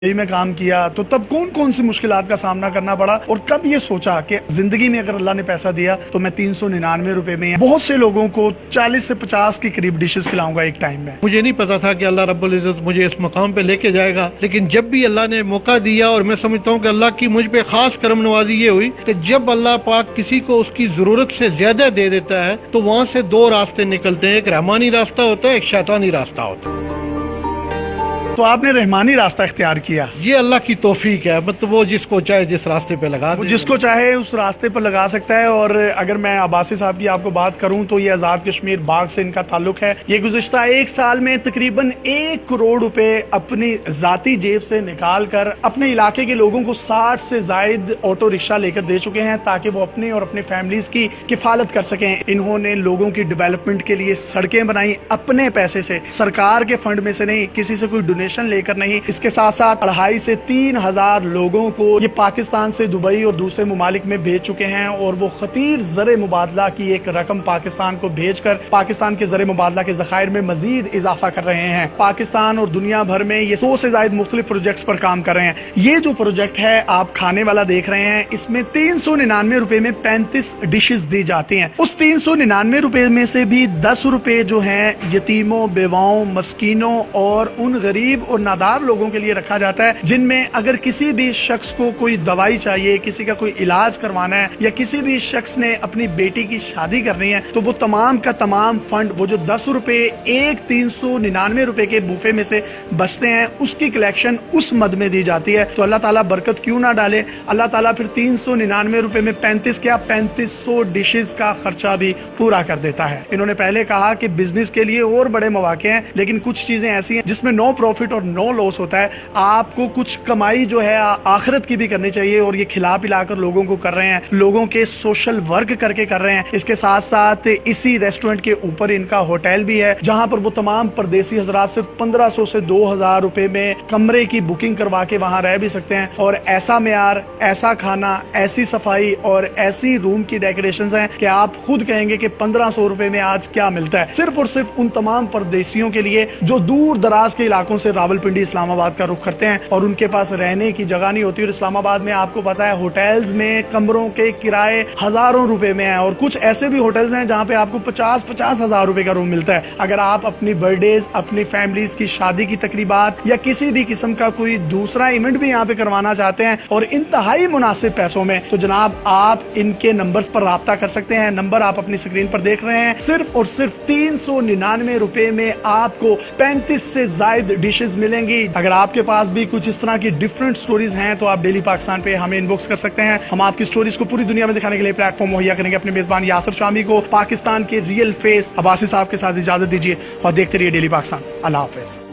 میں کام کیا تو تب کون کون سی مشکلات کا سامنا کرنا پڑا، اور کب یہ سوچا کہ زندگی میں اگر اللہ نے پیسہ دیا تو میں 399 روپے میں بہت سے لوگوں کو 40 سے 50 کے قریب ڈشز کھلاؤں گا ایک ٹائم میں۔ مجھے نہیں پتا تھا کہ اللہ رب العزت مجھے اس مقام پہ لے کے جائے گا، لیکن جب بھی اللہ نے موقع دیا، اور میں سمجھتا ہوں کہ اللہ کی مجھ پہ خاص کرم نوازی یہ ہوئی کہ جب اللہ پاک کسی کو اس کی ضرورت سے زیادہ دے دیتا ہے تو وہاں سے دو راستے نکلتے ہیں، ایک رحمانی راستہ ہوتا ہے، ایک شیطانی راستہ ہوتا ہے۔ تو آپ نے رحمانی راستہ اختیار کیا، یہ اللہ کی توفیق ہے، مطلب وہ جس کو چاہے جس راستے پہ لگا دے، جس کو چاہے اس راستے پر لگا سکتا ہے۔ اور اگر میں عباسی صاحب کی آپ کو بات کروں تو یہ آزاد کشمیر باغ سے ان کا تعلق ہے۔ یہ گزشتہ ایک سال میں تقریباً 1 کروڑ روپے اپنی ذاتی جیب سے نکال کر اپنے علاقے کے لوگوں کو 60 سے زائد آٹو رکشہ لے کر دے چکے ہیں تاکہ وہ اپنے اور اپنے فیملیز کی کفالت کر سکیں۔ انہوں نے لوگوں کی ڈیولپمنٹ کے لیے سڑکیں بنائی اپنے پیسے سے، سرکار کے فنڈ میں سے نہیں، کسی سے کوئی ڈونیشن لے کر نہیں۔ اس کے ساتھ ساتھ 2.5 سے 3 ہزار لوگوں کو یہ پاکستان سے دبئی اور دوسرے ممالک میں بھیج چکے ہیں، اور وہ خطیر زر مبادلہ کی ایک رقم پاکستان کو بھیج کر پاکستان کے زر مبادلہ کے ذخائر میں مزید اضافہ کر رہے ہیں۔ پاکستان اور دنیا بھر میں یہ 100 سے زائد مختلف پروجیکٹس پر کام کر رہے ہیں۔ یہ جو پروجیکٹ ہے آپ کھانے والا دیکھ رہے ہیں، اس میں 399 روپے میں 35 ڈشز دی جاتی ہیں۔ اس 399 روپے میں سے بھی 10 روپے جو ہیں یتیموں، بیواؤں، مسکینوں اور ان غریب اور نادار لوگوں کے لیے رکھا جاتا ہے جن میں اگر کسی بھی شخص کو کوئی دوائی چاہیے، کسی کا کوئی علاج کروانا ہے، یا کسی بھی شخص نے اپنی بیٹی کی شادی کرنی ہے، تو وہ تمام کا تمام فنڈ، وہ جو 10 روپے ایک 399 روپے کے بوفے میں سے بچتے ہیں، اس کی کلیکشن اس مد میں دی جاتی ہے۔ تو اللہ تعالیٰ برکت کیوں نہ ڈالے، اللہ تعالیٰ پھر 399 روپے میں 3500 ڈشز کا خرچہ بھی پورا کر دیتا ہے۔ انہوں نے پہلے کہا کہ بزنس کے لیے اور بڑے مواقع ہیں، لیکن کچھ چیزیں ایسی ہیں جس میں نو پروفٹ اور نو لاس ہوتا ہے۔ آپ کو کچھ کمائی جو ہے آخرت کی بھی کرنی چاہیے، اور یہ کھلا پلا کر لوگوں کو کر رہے ہیں، لوگوں کے سوشل ورک کر کے کر رہے ہیں۔ اس کے ساتھ ساتھ اسی ریسٹورنٹ کے اوپر ان کا ہوٹل بھی ہے جہاں پر وہ تمام پردیسی حضرات صرف 1500 سے 2000 روپے میں کمرے کی بکنگ کروا کے وہاں رہ بھی سکتے ہیں، اور ایسا معیار، ایسا کھانا، ایسی صفائی اور ایسی روم کی ڈیکوریشنز ہیں کہ آپ خود کہیں گے کہ 1500 روپے میں آج کیا ملتا ہے، صرف اور صرف ان تمام پردیسیوں کے لیے جو دور دراز کے علاقوں سے راولپنڈی، اسلام آباد کا رخ کرتے ہیں اور ان کے پاس رہنے کی جگہ نہیں ہوتی۔ اور اسلام آباد میں آپ کو پتا ہے ہوٹلز میں کمروں کے کرائے ہزاروں روپے میں ہیں، اور کچھ ایسے بھی ہوٹلز ہیں جہاں پہ آپ کو 50 ہزار روپے کا روم ملتا ہے۔ اگر آپ اپنی برتھ ڈیز، اپنی فیملیز کی شادی کی تقریبات یا کسی بھی قسم کا کوئی دوسرا ایونٹ بھی یہاں پہ کروانا چاہتے ہیں اور انتہائی مناسب پیسوں میں، تو جناب آپ ان کے نمبرز پر رابطہ کر سکتے ہیں۔ نمبر آپ اپنی اسکرین پر دیکھ رہے ہیں۔ صرف اور صرف 399 روپے میں آپ کو 35 سے زائد ڈشز ملیں گی۔ اگر آپ کے پاس بھی کچھ اس طرح کی ڈیفرنٹ سٹوریز ہیں تو آپ ڈیلی پاکستان پہ ہمیں انباکس کر سکتے ہیں۔ ہم آپ کی سٹوریز کو پوری دنیا میں دکھانے کے لیے پلیٹ فارم مہیا کریں گے۔ اپنے میزبان یاسر شامی کو، پاکستان کے ریئل فیس عباسی صاحب کے ساتھ اجازت دیجیے اور دیکھتے رہیے ڈیلی پاکستان۔ اللہ حافظ۔